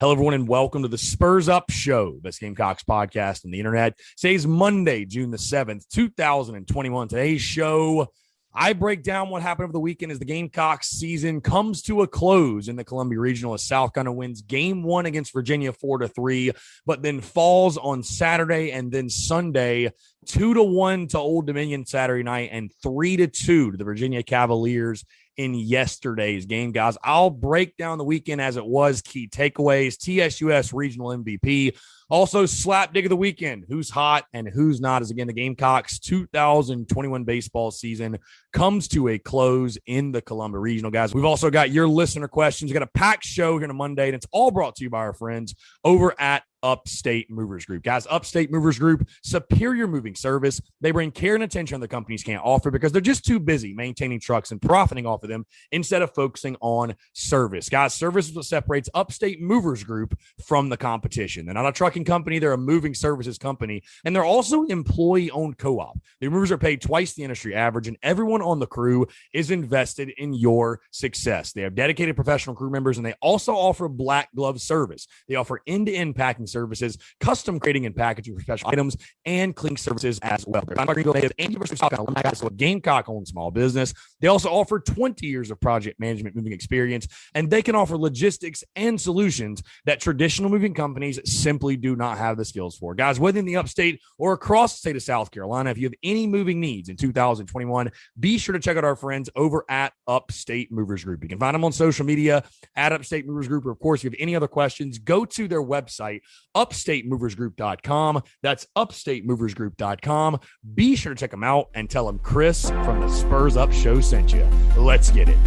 Hello, everyone, and welcome to the Spurs Up Show, best Gamecocks podcast on the internet. Today's Monday, June the 7th, 2021. Today's show, I break down what happened over the weekend as the Gamecocks season comes to a close in the Columbia Regional as South Carolina wins Game 1 against Virginia 4-3, but then falls on Saturday and then Sunday 2-1 to Old Dominion Saturday night and 3-2 to the Virginia Cavaliers in yesterday's game, guys. I'll break down the weekend as it was, key takeaways, TSUS Regional MVP, also Slapdick of the weekend, who's hot and who's not, as again, the Gamecocks 2021 baseball season comes to a close in the Columbia Regional, guys. We've also got your listener questions. We've got a packed show here on a Monday, and it's all brought to you by our friends over at Upstate Movers Group. Guys, Upstate Movers Group, superior moving service. They bring care and attention the companies can't offer because they're just too busy maintaining trucks and profiting off of them instead of focusing on service. Guys, service is what separates Upstate Movers Group from the competition. They're not a trucking company. They're a moving services company, and they're also employee-owned co-op. The movers are paid twice the industry average, and everyone on the crew is invested in your success. They have dedicated professional crew members, and they also offer black glove service. They offer end-to-end packing services, custom creating and packaging for special items, and cleaning services as well. They're a Gamecock-owned small business. They also offer 20 years of project management moving experience, and they can offer logistics and solutions that traditional moving companies simply do not have the skills for. Guys, whether in the upstate or across the state of South Carolina, if you have any moving needs in 2021, be sure to check out our friends over at Upstate Movers Group. You can find them on social media at Upstate Movers Group. Or, of course, if you have any other questions, go to their website, upstatemoversgroup.com. That's upstatemoversgroup.com. Be sure to check them out and tell them Chris from the Spurs Up Show sent you. Let's get it.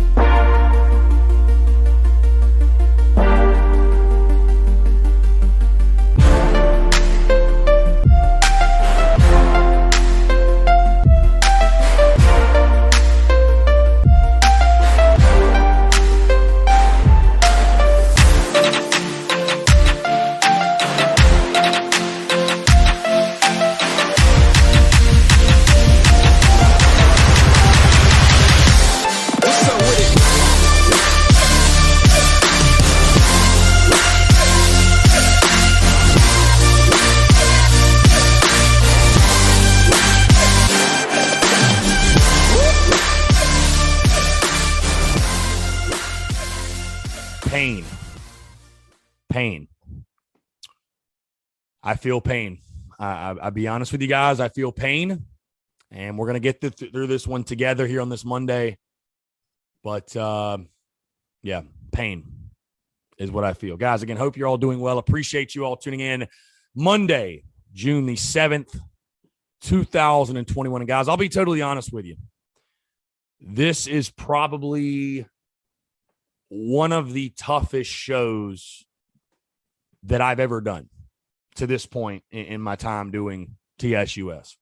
Pain. I feel pain. I'll be honest with you guys. I feel pain, and we're going to get through this one together here on this Monday. But, yeah, pain is what I feel. Guys, again, hope you're all doing well. Appreciate you all tuning in. Monday, June the 7th, 2021. And, guys, I'll be totally honest with you. This is probably one of the toughest shows that I've ever done to this point in my time doing TSUS.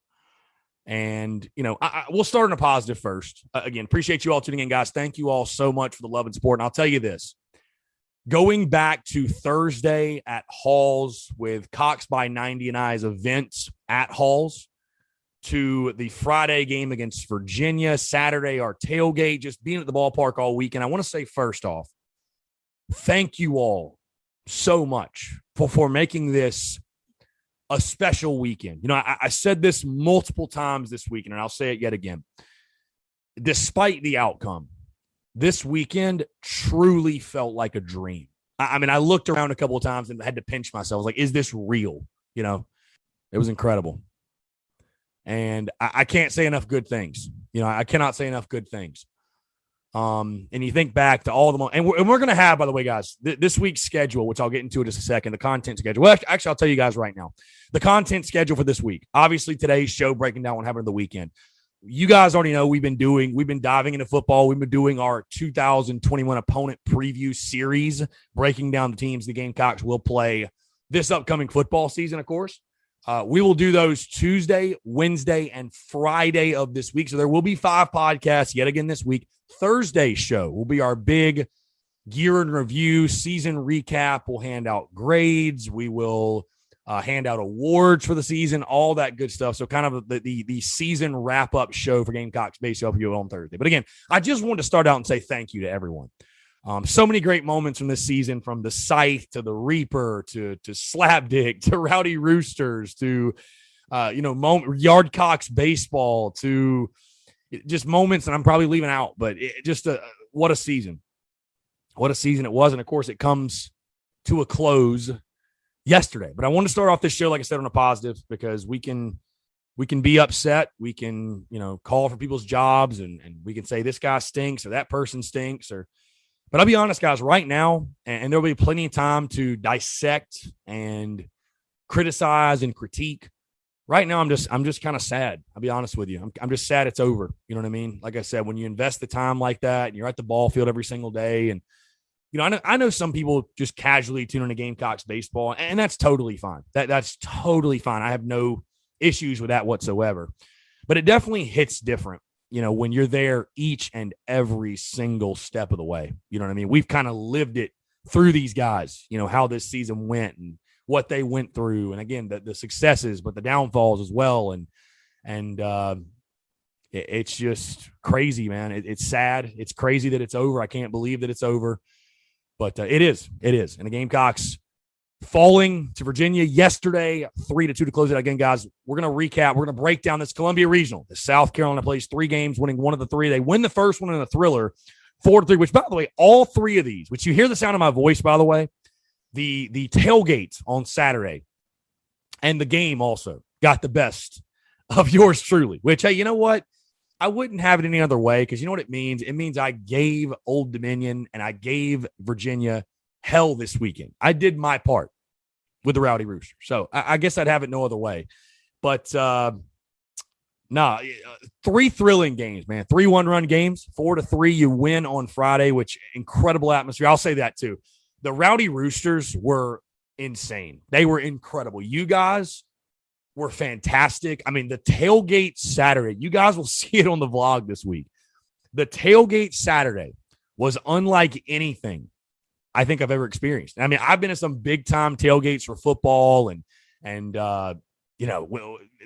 And, you know, we'll start on a positive first. Again, appreciate you all tuning in, guys. Thank you all so much for the love and support. And I'll tell you this, going back to Thursday at Halls with Cox by 90 and I's events at Halls, to the Friday game against Virginia, Saturday, our tailgate, just being at the ballpark all weekend. I want to say first off, thank you all so much for making this a special weekend. You know, I said this multiple times this weekend, and I'll say it yet again. Despite the outcome, this weekend truly felt like a dream. I mean, I looked around a couple of times and had to pinch myself. I was like, is this real? You know, it was incredible. And I can't say enough good things. You know, I cannot say enough good things. And you think back to all the and we're going to have, by the way, guys, this week's schedule, which I'll get into in just a second, the content schedule. Well, actually, I'll tell you guys right now, the content schedule for this week. Obviously, today's show breaking down what happened the weekend. You guys already know we've been diving into football. We've been doing our 2021 opponent preview series, breaking down the teams the Gamecocks will play this upcoming football season, of course. We will do those Tuesday, Wednesday, and Friday of this week. So there will be 5 podcasts yet again this week. Thursday's show will be our big gear and review, season recap. We'll hand out grades. We will hand out awards for the season, all that good stuff. So kind of the season wrap-up show for Gamecocks baseball on Thursday. But again, I just wanted to start out and say thank you to everyone. So many great moments from this season, from the Scythe to the Reaper to Slapdick to Rowdy Roosters to Yardcocks baseball to just moments that I'm probably leaving out, but what a season. What a season it was. And of course, it comes to a close yesterday. But I want to start off this show, like I said, on a positive, because we can be upset. We can, call for people's jobs and we can say this guy stinks or that person stinks. But I'll be honest, guys, right now, and there'll be plenty of time to dissect and criticize and critique. Right now, I'm just kind of sad. I'll be honest with you. I'm just sad it's over. You know what I mean? Like I said, when you invest the time like that and you're at the ball field every single day, and I know some people just casually tune into Gamecocks baseball, and that's totally fine. That's totally fine. I have no issues with that whatsoever. But it definitely hits different, when you're there each and every single step of the way. You know what I mean? We've kind of lived it through these guys, how this season went and what they went through. And again, the successes, but the downfalls as well. And it's just crazy, man. It's sad. It's crazy that it's over. I can't believe that it's over, but it is. And the Gamecocks falling to Virginia yesterday, 3-2 to close it again, guys. We're going to recap. We're going to break down this Columbia Regional. The South Carolina plays 3 games, winning 1 of the 3. They win the first one in a thriller, 4-3, which, by the way, all 3 of these, which you hear the sound of my voice, by the way, the tailgate on Saturday and the game also got the best of yours truly, which, hey, you know what? I wouldn't have it any other way, because you know what it means? It means I gave Old Dominion and I gave Virginia hell this weekend. I did my part with the Rowdy Roosters. So I guess I'd have it no other way. But 3 thrilling games, man. 3 one-run games, 4-3. You win on Friday, which incredible atmosphere. I'll say that too. The Rowdy Roosters were insane. They were incredible. You guys were fantastic. I mean, the tailgate Saturday, you guys will see it on the vlog this week. The tailgate Saturday was unlike anything I think I've ever experienced. I mean, I've been to some big time tailgates for football and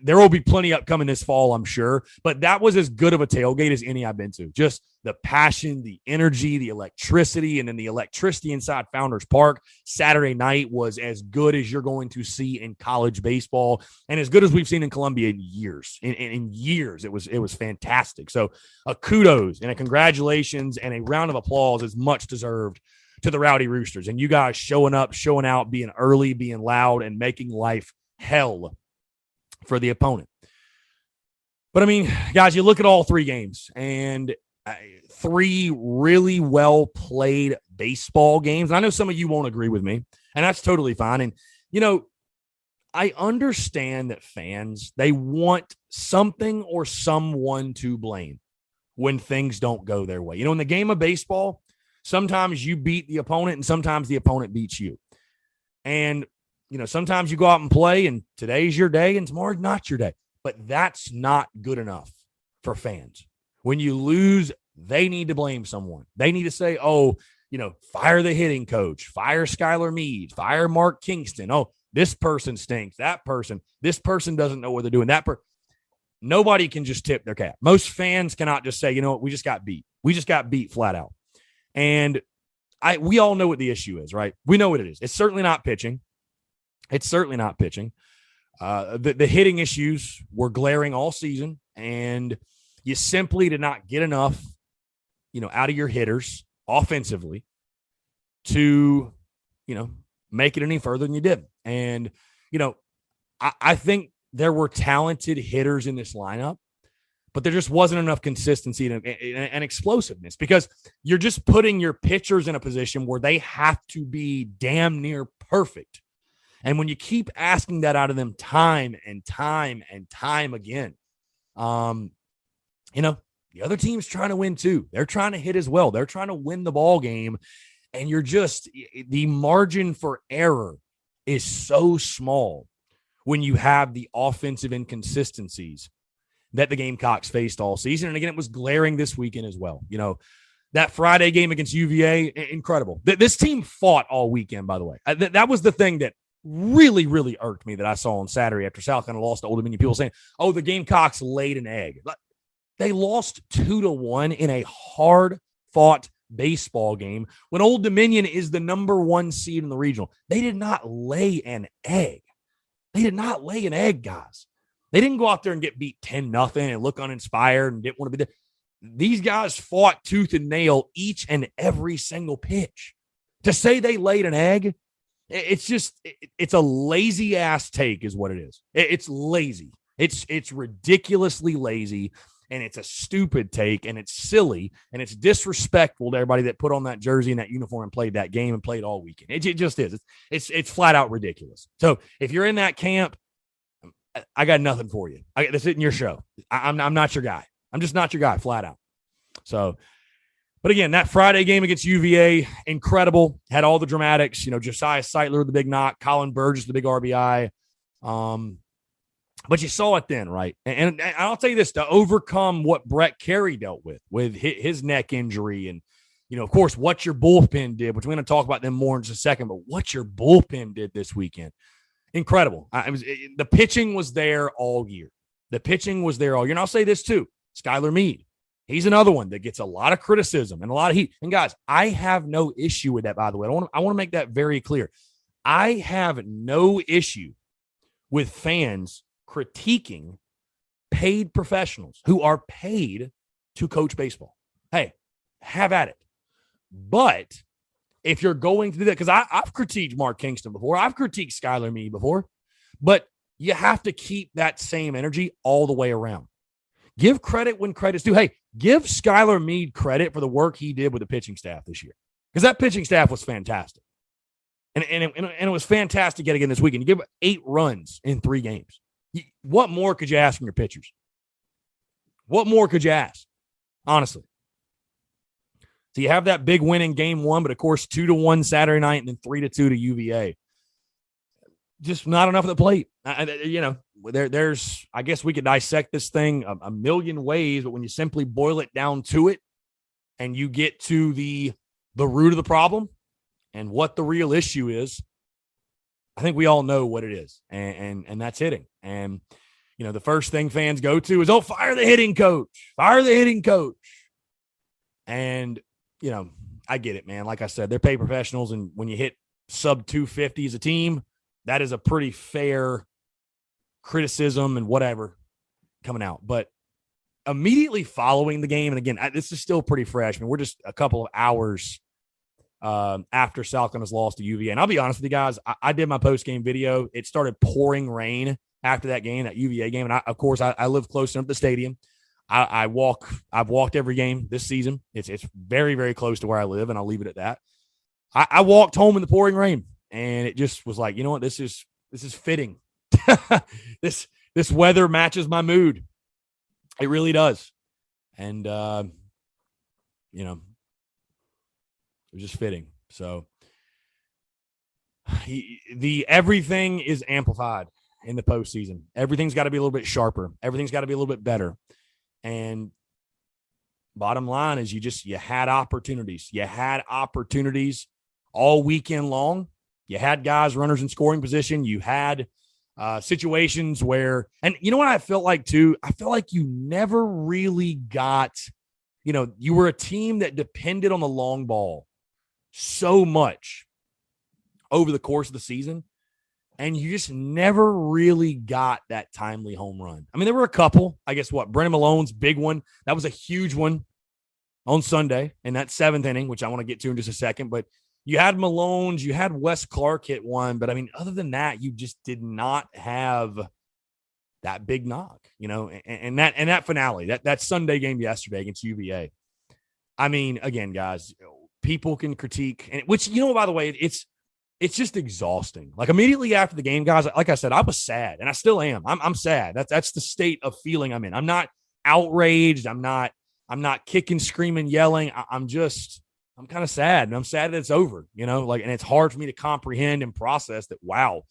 there will be plenty upcoming this fall, I'm sure, but that was as good of a tailgate as any I've been to. Just the passion, the energy, the electricity, and then the electricity inside Founders Park Saturday night was as good as you're going to see in college baseball, and as good as we've seen in Columbia in years. In years, it was fantastic. So a kudos and a congratulations and a round of applause is much deserved to the Rowdy Roosters, and you guys showing up, showing out, being early, being loud, and making life hell for the opponent. But I mean, guys, you look at all 3 games and 3 really well played baseball games. And I know some of you won't agree with me, and that's totally fine. And, I understand that fans, they want something or someone to blame when things don't go their way. In the game of baseball, sometimes you beat the opponent and sometimes the opponent beats you. And sometimes you go out and play and today's your day and tomorrow's not your day. But that's not good enough for fans. When you lose, they need to blame someone. They need to say, fire the hitting coach, fire Skylar Meade, fire Mark Kingston. Oh, this person stinks. This person doesn't know what they're doing. Nobody can just tip their cap. Most fans cannot just say, we just got beat. We just got beat flat out. And we all know what the issue is, right? We know what it is. It's certainly not pitching. The hitting issues were glaring all season, and you simply did not get enough, out of your hitters offensively to, make it any further than you did. And, I think there were talented hitters in this lineup, but there just wasn't enough consistency and explosiveness, because you're just putting your pitchers in a position where they have to be damn near perfect. And when you keep asking that out of them time and time and time again, the other team's trying to win too. They're trying to hit as well. They're trying to win the ball game. And the margin for error is so small when you have the offensive inconsistencies that the Gamecocks faced all season. And again, it was glaring this weekend as well. That Friday game against UVA, incredible. This team fought all weekend, by the way. That was the thing that really, really irked me that I saw on Saturday after South Carolina lost to Old Dominion. People saying, oh, the Gamecocks laid an egg. They lost 2-1 in a hard-fought baseball game when Old Dominion is the number 1 seed in the regional. They did not lay an egg. They did not lay an egg, guys. They didn't go out there and get beat 10-0 and look uninspired and didn't want to be there. These guys fought tooth and nail each and every single pitch. To say they laid an egg, it's a lazy ass take is what it is. It's lazy. It's ridiculously lazy, and it's a stupid take, and it's silly, and it's disrespectful to everybody that put on that jersey and that uniform and played that game and played all weekend. It just is. It's flat out ridiculous. So if you're in that camp, I got nothing for you. This isn't your show. I'm not your guy. I'm just not your guy, flat out. So, but again, that Friday game against UVA, incredible. Had all the dramatics. Josiah Seitler, the big knock, Colin Burgess, the big RBI. But you saw it then, right? And I'll tell you this, to overcome what Brett Carey dealt with his neck injury and, of course, what your bullpen did, which we're going to talk about them more in just a second, but what your bullpen did this weekend. Incredible. The pitching was there all year. And I'll say this too, Skylar Meade. He's another one that gets a lot of criticism and a lot of heat. And guys, I have no issue with that, by the way. I want to make that very clear. I have no issue with fans critiquing paid professionals who are paid to coach baseball. Hey, have at it. But if you're going to do that, because I've critiqued Mark Kingston before, I've critiqued Skylar Meade before, but you have to keep that same energy all the way around. Give credit when credit's due. Hey, give Skylar Meade credit for the work he did with the pitching staff this year, because that pitching staff was fantastic. And it was fantastic yet again this weekend. You give 8 runs in 3 games. What more could you ask from your pitchers? What more could you ask? Honestly. So you have that big win in game 1, but of course 2-1 Saturday night and then 3-2 to UVA. Just not enough at the plate. There's I guess we could dissect this thing a million ways, but when you simply boil it down to it and you get to the root of the problem and what the real issue is, I think we all know what it is, and that's hitting. And, the first thing fans go to is, fire the hitting coach. Fire the hitting coach. And, I get it, man. Like I said, they're paid professionals, and when you hit sub 250 as a team, that is a pretty fair criticism and whatever coming out. But immediately following the game, and again, this is still pretty fresh. I mean, we're just a couple of hours after South Carolina's lost to UVA. And I'll be honest with you guys, I did my post-game video. It started pouring rain after that game, that UVA game. And of course, I live close enough to the stadium. I've walked every game this season. It's very, very close to where I live, and I'll leave it at that. I walked home in the pouring rain, and it just was like, you know what, this is fitting. This weather matches my mood. It really does. And it was just fitting. So everything is amplified in the postseason. Everything's got to be a little bit sharper. Everything's got to be a little bit better. And bottom line is you had opportunities. You had opportunities all weekend long. You had guys, runners in scoring position. You had situations where, and you know what I felt like too? I feel like you never really got, you were a team that depended on the long ball so much over the course of the season. And you just never really got that timely home run. I mean, there were a couple. I guess Brennan Malone's big one. That was a huge one on Sunday in that 7th inning, which I want to get to in just a second. But you had Malone's, you had Wes Clark hit one. But, I mean, other than that, you just did not have that big knock, and that finale, that Sunday game yesterday against UVA. I mean, again, guys, people can critique, and which, by the way, it's just exhausting. Like immediately after the game, guys, like I said, I was sad, and I still am. I'm sad. That's the state of feeling I'm in. I'm not outraged. I'm not kicking, screaming, yelling. I'm kind of sad, and I'm sad that it's over, and it's hard for me to comprehend and process that, wow,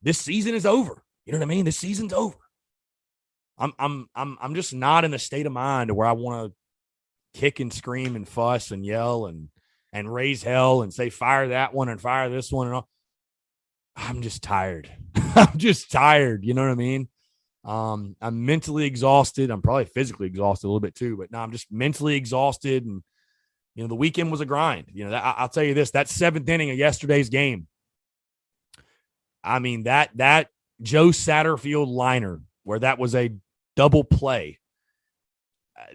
this season is over. You know what I mean? This season's over. I'm just not in a state of mind where I want to kick and scream and fuss and yell and raise hell and say, fire that one and fire this one and all. I'm just tired. I'm just tired. You know what I mean? I'm mentally exhausted. I'm probably physically exhausted a little bit too, but no, I'm just mentally exhausted. And The weekend was a grind. I'll tell you this, that seventh inning of yesterday's game, I mean, that Joe Satterfield liner where that was a double play,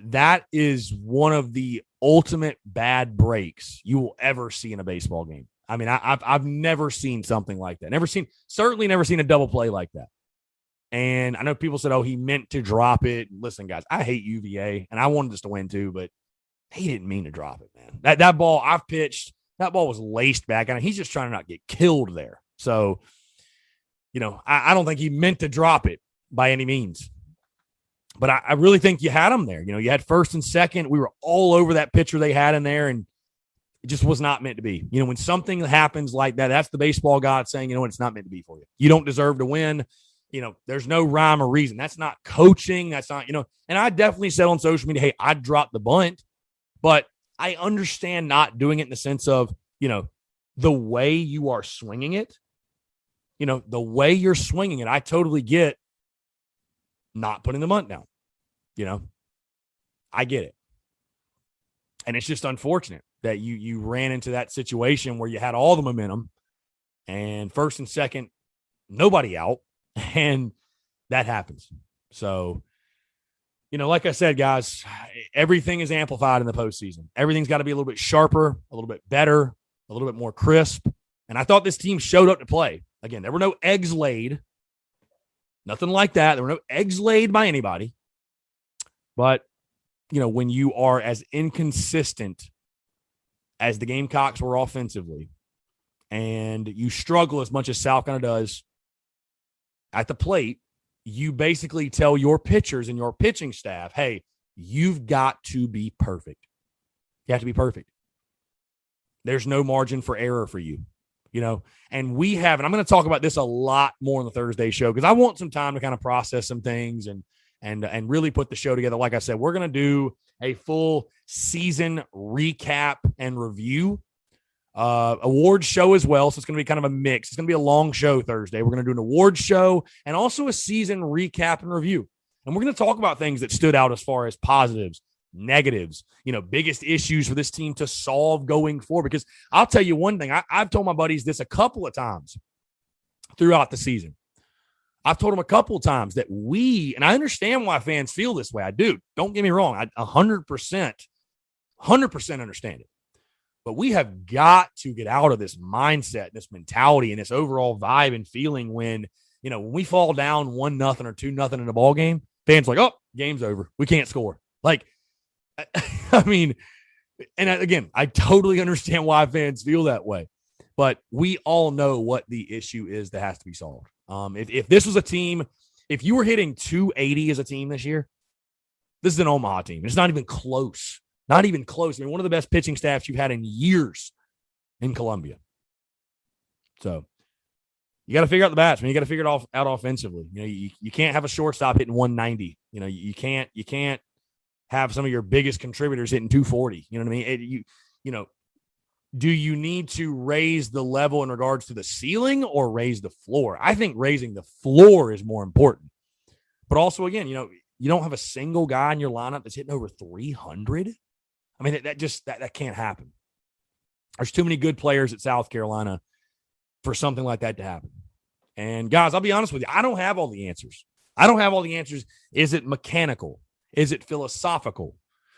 that is one of the ultimate bad breaks you will ever see in a baseball game. I mean, I've never seen something like that. Certainly never seen a double play like that. And I know people said, oh, he meant to drop it. Listen, guys, I hate UVA, and I wanted us to win too, but he didn't mean to drop it, man. That ball I've pitched, that ball was laced back, and he's just trying to not get killed there. So, I don't think he meant to drop it by any means. But I really think you had him there. You had first and second. We were all over that pitcher they had in there, and it just was not meant to be. When something happens like that, that's the baseball god saying, it's not meant to be for you. You don't deserve to win. There's no rhyme or reason. That's not coaching. That's not, and I definitely said on social media, hey, I dropped the bunt, but I understand not doing it in the sense of, the way you are swinging it, the way you're swinging it, I totally get not putting the bunt down. I get it. And it's just unfortunate that you ran into that situation where you had all the momentum and first and second, nobody out, and that happens. So, like I said, guys, everything is amplified in the postseason. Everything's got to be a little bit sharper, a little bit better, a little bit more crisp. And I thought this team showed up to play. Again, there were no eggs laid. Nothing like that. There were no eggs laid by anybody. But, when you are as inconsistent as the Gamecocks were offensively, and you struggle as much as South Carolina does at the plate, you basically tell your pitchers and your pitching staff, hey, you've got to be perfect. You have to be perfect. There's no margin for error for you. And we have, and I'm going to talk about this a lot more on the Thursday show because I want some time to kind of process some things and really put the show together. Like I said, we're going to do a full season recap and review, award show as well. So it's going to be kind of a mix. It's going to be a long show Thursday. We're going to do an award show and also a season recap and review. And we're going to talk about things that stood out as far as positives, negatives, biggest issues for this team to solve going forward. Because I'll tell you one thing, I've told my buddies this a couple of times throughout the season. I've told them a couple of times that and I understand why fans feel this way. I do. Don't get me wrong. I 100% understand it. But we have got to get out of this mindset, this mentality, and this overall vibe and feeling when we fall down 1-0 or 2-0 in a ball game, fans are like, oh, game's over. We can't score. Like, I mean, and again, I totally understand why fans feel that way, but we all know what the issue is that has to be solved. If this was a team, if you were hitting 280 as a team this year, this is an Omaha team. It's not even close. Not even close. I mean, one of the best pitching staffs you've had in years in Columbia. So you got to figure out the bats. I mean, you got to figure it out offensively. You can't have a shortstop hitting 190. You can't have some of your biggest contributors hitting 240. You know what I mean? Do you need to raise the level in regards to the ceiling or raise the floor? I think raising the floor is more important. But also, again, you don't have a single guy in your lineup that's hitting over 300. I mean, that can't happen. There's too many good players at South Carolina for something like that to happen. And guys, I'll be honest with you. I don't have all the answers. Is it mechanical? Is it philosophical?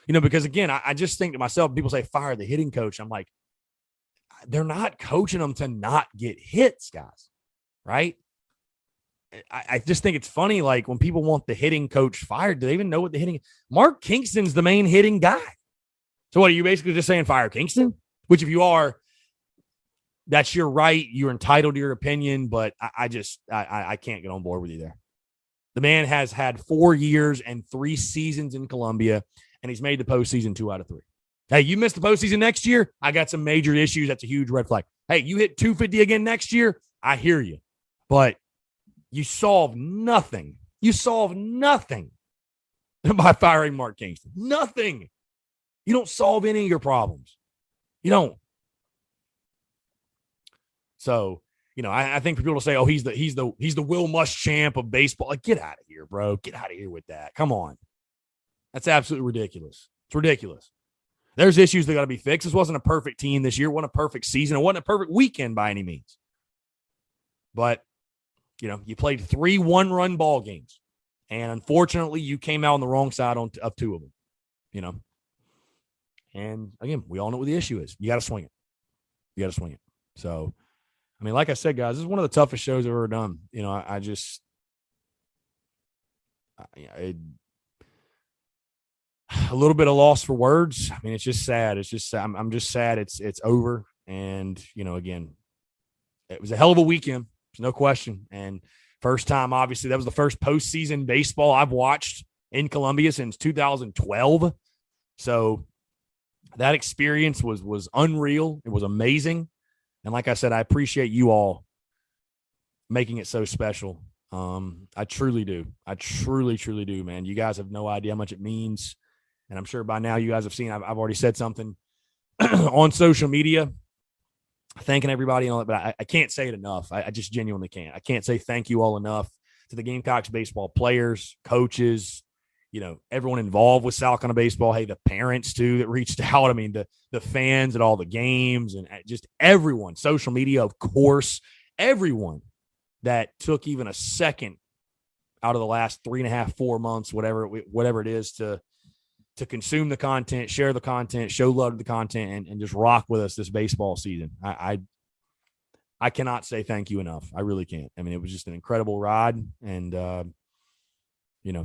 Because again, I just think to myself, people say, fire the hitting coach. I'm like, they're not coaching them to not get hits, guys. Right? I just think it's funny. Like when people want the hitting coach fired, do they even know what the hitting? Mark Kingston's the main hitting guy. So what are you basically just saying? Fire Kingston? Which if you are, that's your right. You're entitled to your opinion, but I can't get on board with you there. The man has had 4 years and 3 seasons in Columbia, and he's made the postseason 2 out of 3. Hey, you missed the postseason next year? I got some major issues. That's a huge red flag. Hey, you hit 250 again next year? I hear you. But you solve nothing. You solve nothing by firing Mark Kingston. Nothing. You don't solve any of your problems. You don't. So, I think for people to say, oh, he's the Will Muschamp of baseball. Like, get out of here, bro. Get out of here with that. Come on. That's absolutely ridiculous. It's ridiculous. There's issues that got to be fixed. This wasn't a perfect team this year. It wasn't a perfect season. It wasn't a perfect weekend by any means. But, you played 3 one-run ball games. And unfortunately, you came out on the wrong side of 2 of them, And, again, we all know what the issue is. You got to swing it. So, like I said, guys, this is one of the toughest shows I've ever done. A little bit of loss for words. It's just sad. It's just I'm just sad it's over. And, again, it was a hell of a weekend. There's no question. And first time, obviously, that was the first postseason baseball I've watched in Columbia since 2012. So that experience was unreal. It was amazing. And like I said, I appreciate you all making it so special. I truly do. I truly, truly do, man. You guys have no idea how much it means. And I'm sure by now you guys have seen, I've already said something on social media, thanking everybody and all that, but I can't say it enough. I just genuinely can't. I can't say thank you all enough to the Gamecocks baseball players, coaches, everyone involved with South Carolina baseball. Hey, the parents too that reached out. The fans at all the games and just everyone, social media, of course, everyone that took even a second out of the last 3.5, 4 months, whatever it is to consume the content, share the content, show love to the content, and just rock with us this baseball season. I cannot say thank you enough. I really can't. It was just an incredible ride, and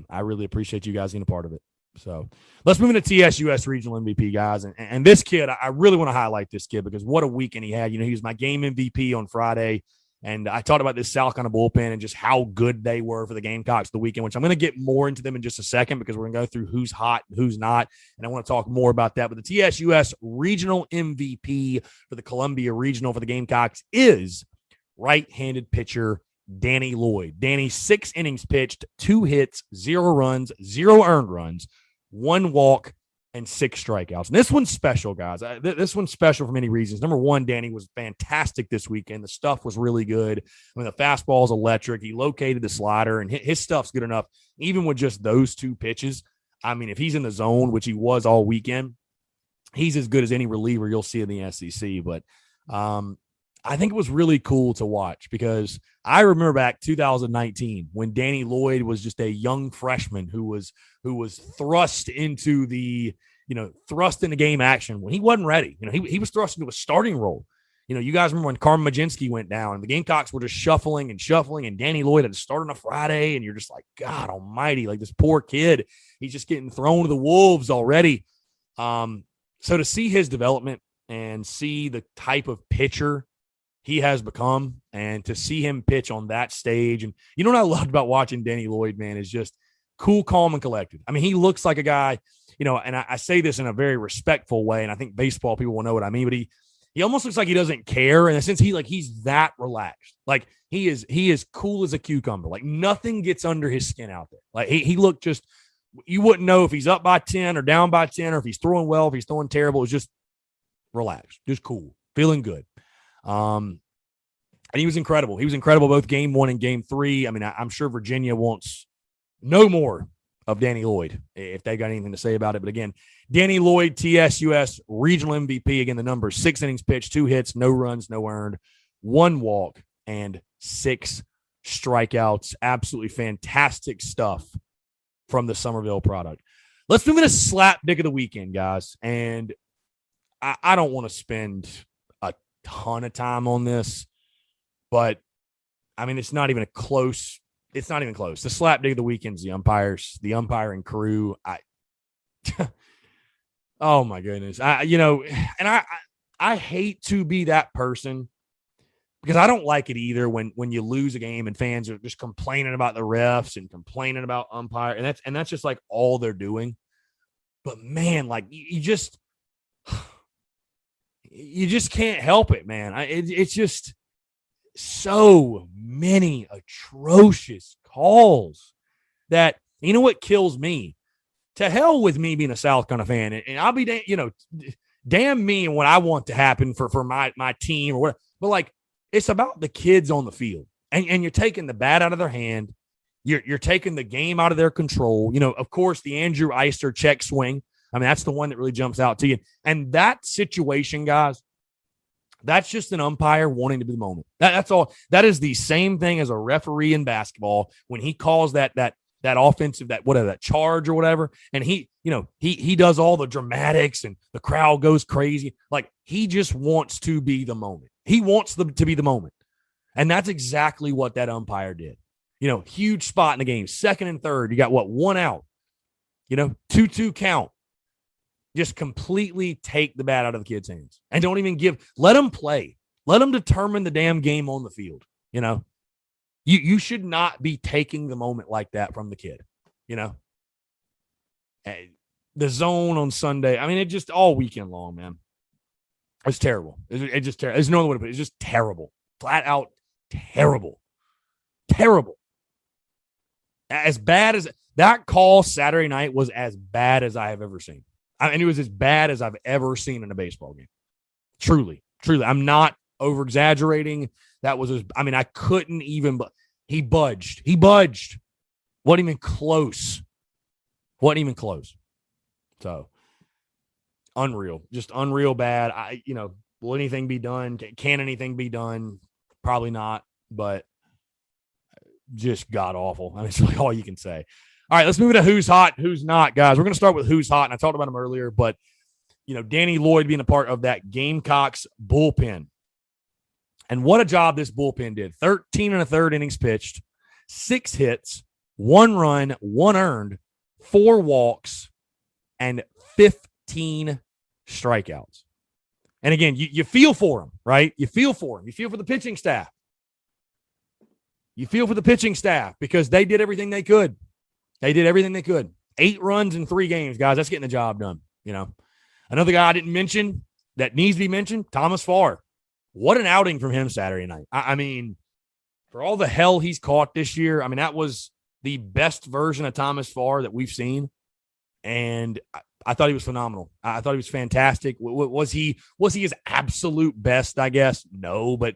I really appreciate you guys being a part of it. So let's move into TSUS Regional MVP, guys. And this kid, I really want to highlight this kid because what a weekend he had. He was my game MVP on Friday. And I talked about this South Carolina bullpen and just how good they were for the Gamecocks the weekend, which I'm going to get more into them in just a second because we're going to go through who's hot and who's not. And I want to talk more about that. But the TSUS Regional MVP for the Columbia Regional for the Gamecocks is right-handed pitcher Danny Lloyd. Danny, 6 innings pitched, 2 hits, 0 runs, 0 earned runs, 1 walk, and 6 strikeouts. And this one's special, guys. This one's special for many reasons. Number one, Danny was fantastic this weekend. The stuff was really good. The fastball is electric. He located the slider, and his stuff's good enough. Even with just those 2 pitches, if he's in the zone, which he was all weekend, he's as good as any reliever you'll see in the SEC. But I think it was really cool to watch because I remember back 2019 when Danny Lloyd was just a young freshman who was thrust into game action when he wasn't ready. He was thrust into a starting role. You guys remember when Carmen Majinski went down and the Gamecocks were just shuffling, and Danny Lloyd had to start on a Friday, and you're just like, God almighty, like this poor kid, he's just getting thrown to the wolves already. So to see his development and see the type of pitcher he has become, and to see him pitch on that stage. And what I loved about watching Danny Lloyd, man, is just cool, calm, and collected. He looks like a guy, and I say this in a very respectful way, and I think baseball people will know what I mean, but he almost looks like he doesn't care in a sense. He's that relaxed. Like he is cool as a cucumber. Like nothing gets under his skin out there. Like he looked just, you wouldn't know if he's up by 10 or down by 10, or if he's throwing well, if he's throwing terrible. It's just relaxed, just cool, feeling good. And he was incredible. He was incredible both game 1 and game 3. I'm sure Virginia wants no more of Danny Lloyd if they got anything to say about it. But again, Danny Lloyd, TSUS Regional MVP. Again, the numbers: 6 innings pitched, 2 hits, no runs, no earned, 1 walk, and 6 strikeouts. Absolutely fantastic stuff from the Somerville product. Let's move into Slapdick of the weekend, guys. And I don't want to spend a ton of time on this, but it's not even close. It's not even close. The Slapdick of the weekend's the umpires, the umpiring crew. Oh my goodness. I hate to be that person because I don't like it either when you lose a game and fans are just complaining about the refs and complaining about umpire, and that's just like all they're doing. But man, like you just can't help it, man. It's just so many atrocious calls that, what kills me? To hell with me being a South Carolina fan, and I'll be, damn me and what I want to happen for my team or whatever. But like, it's about the kids on the field, and you're taking the bat out of their hand. You're taking the game out of their control. Of course, the Andrew Eister check swing. I mean, that's the one that really jumps out to you. And that situation, guys, that's just an umpire wanting to be the moment. That's all. That is the same thing as a referee in basketball when he calls that offensive, that charge or whatever, and he does all the dramatics and the crowd goes crazy. Like, he just wants to be the moment. He wants them to be the moment. And that's exactly what that umpire did. Huge spot in the game, second and third. You got one out, 2-2 count. Just completely take the bat out of the kid's hands and don't even let him play. Let him determine the damn game on the field. You should not be taking the moment like that from the kid. The zone on Sunday. I mean, it just all weekend long, man. It's terrible. It's just terrible. There's no other way to put it. It's just terrible. Flat out terrible. Terrible. As bad as that call Saturday night was, as bad as I have ever seen. I mean, it was as bad as I've ever seen in a baseball game. Truly. I'm not over-exaggerating. That was, I couldn't even, but he budged. Wasn't even close. So, unreal. Just unreal bad. Will anything be done? Can anything be done? Probably not, but just god-awful. I mean, it's really all you can say. All right, let's move into who's hot, who's not, guys. We're going to start with who's hot, and I talked about him earlier, but, Danny Lloyd being a part of that Gamecocks bullpen. And what a job this bullpen did. 13 and a third innings pitched, 6 hits, 1 run, 1 earned, 4 walks, and 15 strikeouts. And again, you feel for him, right? You feel for him. You feel for the pitching staff. Because they did everything they could. 8 runs in 3 games, guys. That's getting the job done. Another guy I didn't mention that needs to be mentioned, Thomas Farr. What an outing from him Saturday night. I mean, for all the hell he's caught this year, I mean, that was the best version of Thomas Farr that we've seen. And I thought he was phenomenal. I thought he was fantastic. Was he his absolute best, I guess? No, but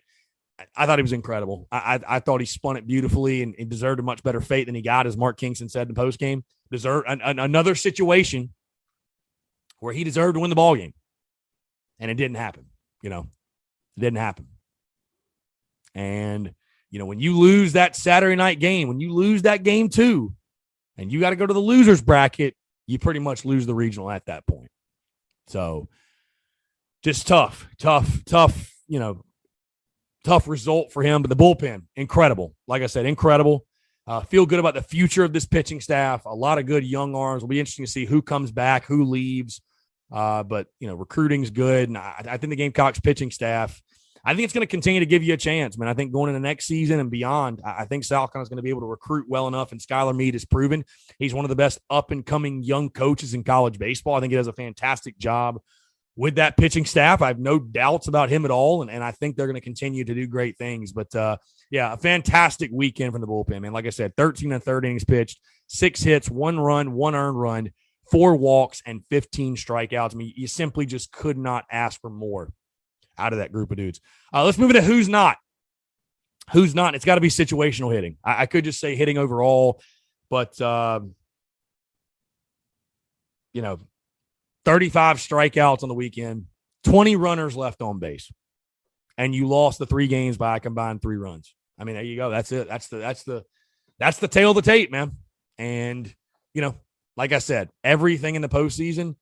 I thought he was incredible. I thought he spun it beautifully and deserved a much better fate than he got, as Mark Kingston said in the postgame. Deserved another situation where he deserved to win the ball game, and it didn't happen. It didn't happen. And when you lose that Saturday night game, when you lose that game too, and you got to go to the losers bracket, you pretty much lose the regional at that point. So, just tough. Tough result for him, but the bullpen, incredible. Like I said, incredible. Feel good about the future of this pitching staff. A lot of good young arms. Will be interesting to see who comes back, who leaves. But recruiting's good, and I think the Gamecocks pitching staff, I think it's going to continue to give you a chance, man. I think going into next season and beyond, I think South Carolina's going to be able to recruit well enough, and Skylar Meade has proven he's one of the best up-and-coming young coaches in college baseball. I think he does a fantastic job with that pitching staff. I have no doubts about him at all, and I think they're going to continue to do great things. But, a fantastic weekend from the bullpen, man. Like I said, 13 and third innings pitched, 6 hits, 1 run, 1 earned run, 4 walks, and 15 strikeouts. I mean, you simply just could not ask for more out of that group of dudes. Let's move into who's not. Who's not? It's got to be situational hitting. I could just say hitting overall, but, 35 strikeouts on the weekend, 20 runners left on base, and you lost the 3 games by a combined 3 runs. I mean, there you go. That's it. That's the tail of the tape, man. And, like I said, everything in the postseason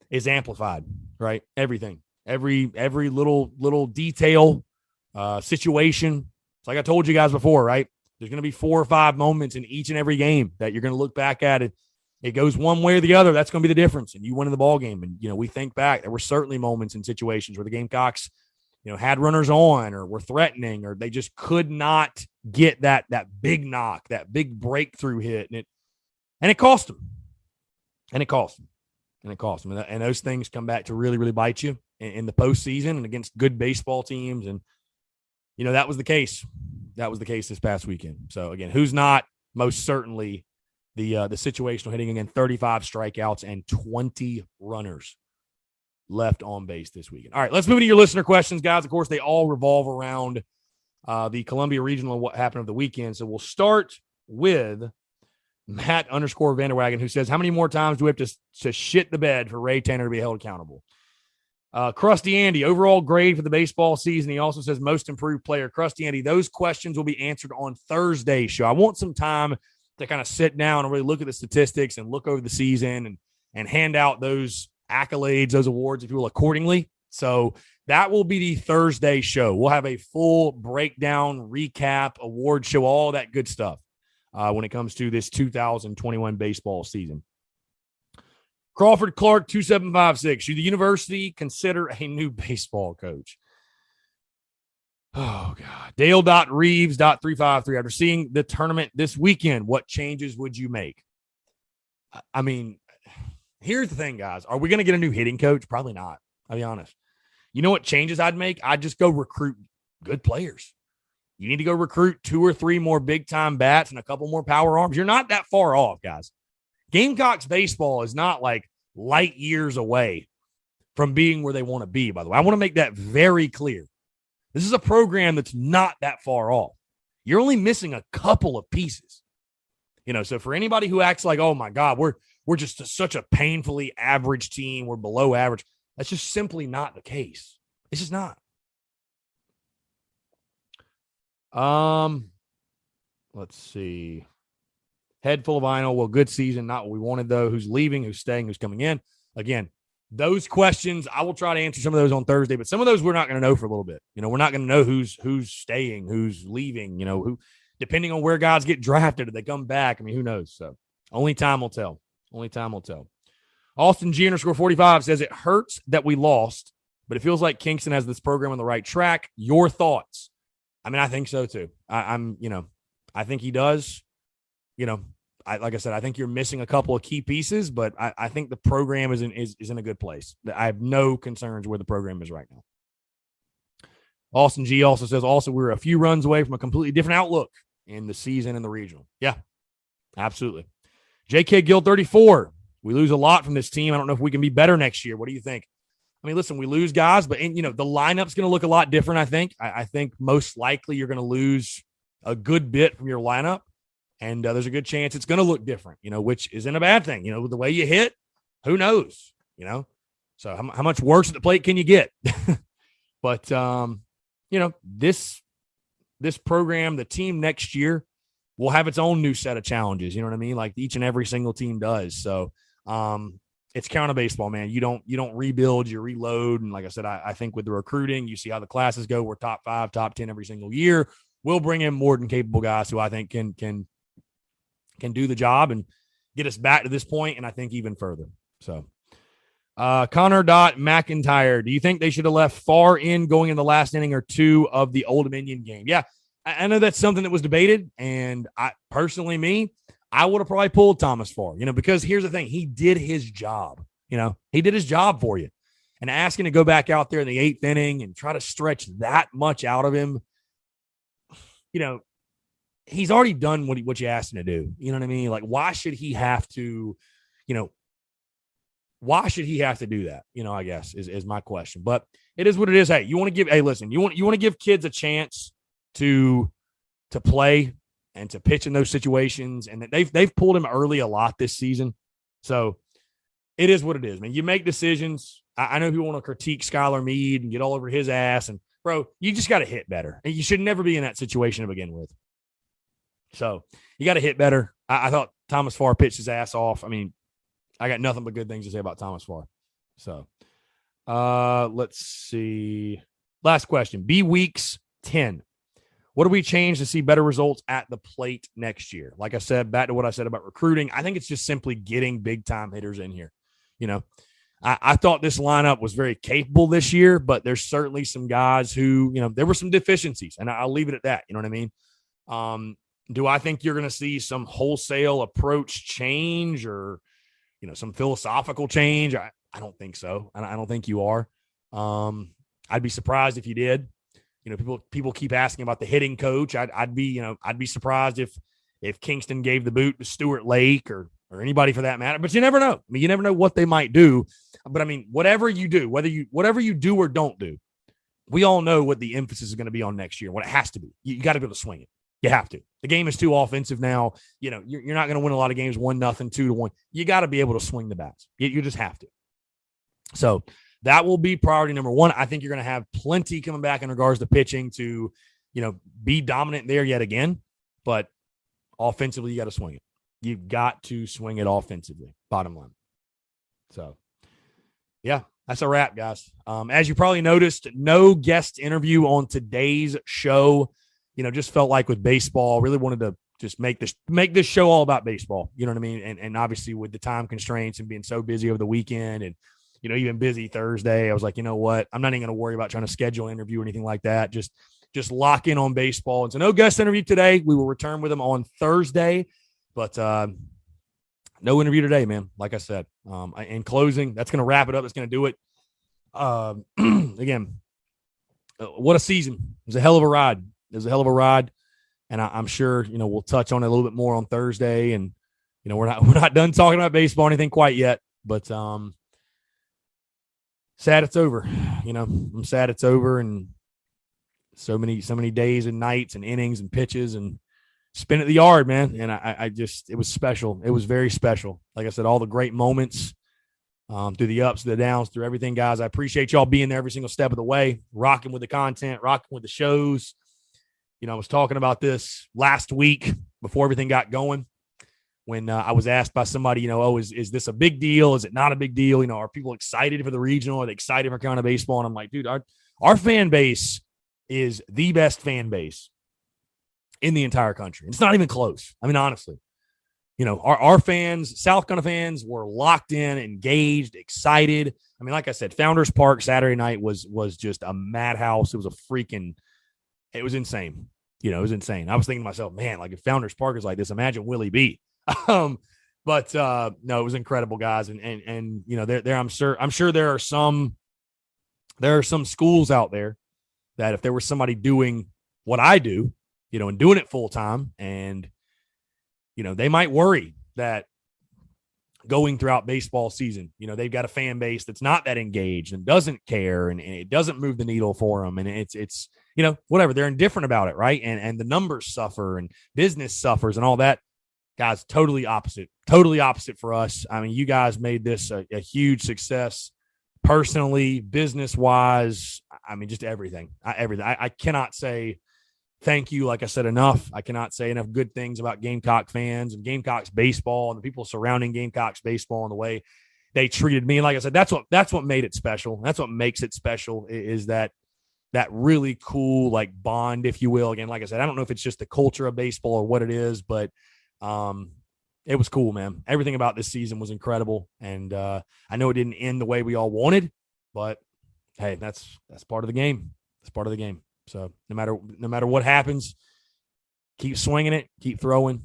is amplified, right? Everything, every little detail, situation. It's like I told you guys before, right? There's going to be 4 or 5 moments in each and every game that you're going to look back at it. It goes one way or the other. That's going to be the difference. And you win in the ball game. And, we think back, there were certainly moments and situations where the Gamecocks, had runners on or were threatening, or they just could not get that big knock, that big breakthrough hit. And it cost them. And those things come back to really, really bite you in the postseason and against good baseball teams. And, that was the case. That was the case this past weekend. So, again, who's not? Most certainly the situational hitting. Again, 35 strikeouts and 20 runners left on base this weekend. All right, let's move into your listener questions, guys. Of course, they all revolve around the Columbia Regional and what happened over the weekend. So we'll start with Matt _ Vanderwagon, who says, how many more times do we have to shit the bed for Ray Tanner to be held accountable? Krusty Andy, overall grade for the baseball season. He also says most improved player. Krusty Andy, those questions will be answered on Thursday's show. I want some time to kind of sit down and really look at the statistics and look over the season and hand out those accolades, those awards, if you will, accordingly. So that will be the Thursday show. We'll have a full breakdown, recap, award show, all that good stuff when it comes to this 2021 baseball season. Crawford Clark 2756. Should the university consider a new baseball coach? Oh, God. Dale.Reeves.353. After seeing the tournament this weekend, what changes would you make? I mean, here's the thing, guys. Are we going to get a new hitting coach? Probably not. I'll be honest. You know what changes I'd make? I'd just go recruit good players. You need to go recruit 2 or 3 more big-time bats and a couple more power arms. You're not that far off, guys. Gamecocks baseball is not like light years away from being where they want to be, by the way. I want to make that very clear. This is a program that's not that far off. You're only missing a couple of pieces. So for anybody who acts like, oh, my God, we're just such a painfully average team, we're below average, that's just simply not the case. It's just not. Let's see. Head full of vinyl. Well, good season. Not what we wanted, though. Who's leaving? Who's staying? Who's coming in? Again, those questions, I will try to answer some of those on Thursday, but some of those we're not going to know for a little bit. We're not going to know who's staying, who's leaving, who, depending on where guys get drafted, if they come back. I mean, who knows? So only time will tell. Only time will tell. Austin G _45 says it hurts that we lost, but it feels like Kingston has this program on the right track. Your thoughts? I mean, I think so too. I think he does. Like I said, I think you're missing a couple of key pieces, but I think the program is in a good place. I have no concerns where the program is right now. Austin G also says, we're a few runs away from a completely different outlook in the season and the regional. Yeah, absolutely. JK Gill 34. We lose a lot from this team. I don't know if we can be better next year. What do you think? I mean, listen, we lose guys, but the lineup's going to look a lot different, I think. I think most likely you're going to lose a good bit from your lineup. And there's a good chance it's going to look different, which isn't a bad thing. With the way you hit, who knows, So how much worse at the plate can you get? But, this program, the team next year will have its own new set of challenges. You know what I mean? Like each and every single team does. So it's counter baseball, man. You don't rebuild, you reload. And like I said, I think with the recruiting, you see how the classes go. We're top 5, top 10 every single year. We'll bring in more than capable guys who I think can do the job and get us back to this point, and I think even further. So, Connor.McIntyre, do you think they should have left far in going in the last inning or 2 of the Old Dominion game? Yeah, I know that's something that was debated, and I personally, I would have probably pulled Thomas Farr, because here's the thing. He did his job. He did his job for you. And asking to go back out there in the 8th inning and try to stretch that much out of him, he's already done what you asked him to do. You know what I mean? Like, why should he have to, why should he have to do that? I guess is my question, but it is what it is. Hey, you want to give kids a chance to play and to pitch in those situations. And they've pulled him early a lot this season. So it is what it is, man. You make decisions. I know people want to critique Skylar Meade and get all over his ass, and bro, you just got to hit better. And you should never be in that situation to begin with. So you got to hit better. I thought Thomas Farr pitched his ass off. I mean, I got nothing but good things to say about Thomas Farr. So let's see. Last question. B Weeks 10. What do we change to see better results at the plate next year? Like I said, back to what I said about recruiting, I think it's just simply getting big-time hitters in here. I thought this lineup was very capable this year, but there's certainly some guys who, there were some deficiencies, and I'll leave it at that. You know what I mean? Do I think you're going to see some wholesale approach change or, some philosophical change? I don't think so. I don't think you are. I'd be surprised if you did. People keep asking about the hitting coach. I'd be surprised if Kingston gave the boot to Stuart Lake or anybody for that matter. But you never know. I mean, you never know what they might do. But I mean, whatever you do, whatever you do or don't do, we all know what the emphasis is going to be on next year, what it has to be. You got to be able to swing it. You have to. The game is too offensive now. You know, you're not going to win a lot of games 1-0, 2-1. You got to be able to swing the bats. You just have to. So that will be priority number one. I think you're going to have plenty coming back in regards to pitching to, you know, be dominant there yet again. But offensively, you got to swing it. You've got to swing it offensively, bottom line. So, yeah, that's a wrap, guys. As you probably noticed, no guest interview on today's show. You know, just felt like with baseball, really wanted to just make this show all about baseball. You know what I mean? And obviously with the time constraints and being so busy over the weekend and, you know, even busy Thursday, I was like, you know what? I'm not even going to worry about trying to schedule an interview or anything like that. Just lock in on baseball. And so no guest interview today. We will return with them on Thursday, but no interview today, man. Like I said, in closing, that's going to wrap it up. That's going to do it. Again, what a season. It was a hell of a ride. And I'm sure, you know, we'll touch on it a little bit more on Thursday. And, you know, we're not done talking about baseball or anything quite yet, but sad it's over. You know, I'm sad it's over, and so many days and nights and innings and pitches and spin at the yard, man. And I just, it was special. It was very special. Like I said, all the great moments through the ups, the downs, through everything, guys. I appreciate y'all being there every single step of the way, rocking with the content, rocking with the shows. You know, I was talking about this last week before everything got going when I was asked by somebody, you know, oh, is this a big deal? Is it not a big deal? You know, are people excited for the regional? Are they excited for Carolina baseball? And I'm like, dude, our fan base is the best fan base in the entire country. It's not even close. I mean, honestly, you know, our fans, South Carolina fans, were locked in, engaged, excited. I mean, like I said, Founders Park Saturday night was just a madhouse. It was it was insane. You know, it was insane. I was thinking to myself, man, like if Founders Park is like this, imagine Willie B. But no, it was incredible, guys. And you know, there I'm sure there are some schools out there that if there was somebody doing what I do, you know, and doing it full time, and you know, they might worry that going throughout baseball season, you know, they've got a fan base that's not that engaged and doesn't care, and it doesn't move the needle for them, and it's you know, whatever, they're indifferent about it, right? And the numbers suffer and business suffers and all that. Guys, totally opposite for us. I mean, you guys made this a huge success personally, business-wise. I mean, just everything. I cannot say thank you, like I said, enough. I cannot say enough good things about Gamecock fans and Gamecocks baseball and the people surrounding Gamecocks baseball and the way they treated me. And like I said, that's what made it special. That's what makes it special, is that really cool, like, bond, if you will. Again, like I said, I don't know if it's just the culture of baseball or what it is, but it was cool, man. Everything about this season was incredible. And I know it didn't end the way we all wanted, but hey, that's part of the game. It's part of the game. So no matter what happens, keep swinging it, keep throwing,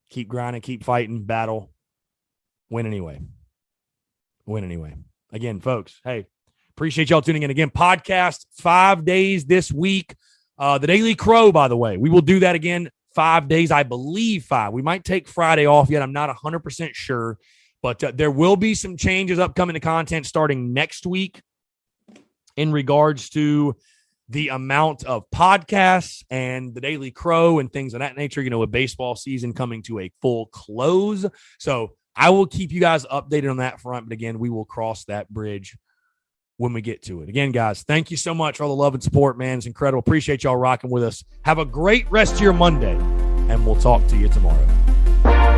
keep grinding, keep fighting, battle, win anyway. Again, folks, hey, appreciate y'all tuning in. Again, podcast 5 days this week. The Daily Crow, by the way, we will do that again 5 days, I believe 5. We might take Friday off yet. I'm not 100% sure, but there will be some changes upcoming to content starting next week in regards to the amount of podcasts and the Daily Crow and things of that nature, you know, with baseball season coming to a full close. So I will keep you guys updated on that front. But again, we will cross that bridge when we get to it. Again, guys, thank you so much for all the love and support, man. It's incredible. Appreciate y'all rocking with us. Have a great rest of your Monday, and we'll talk to you tomorrow.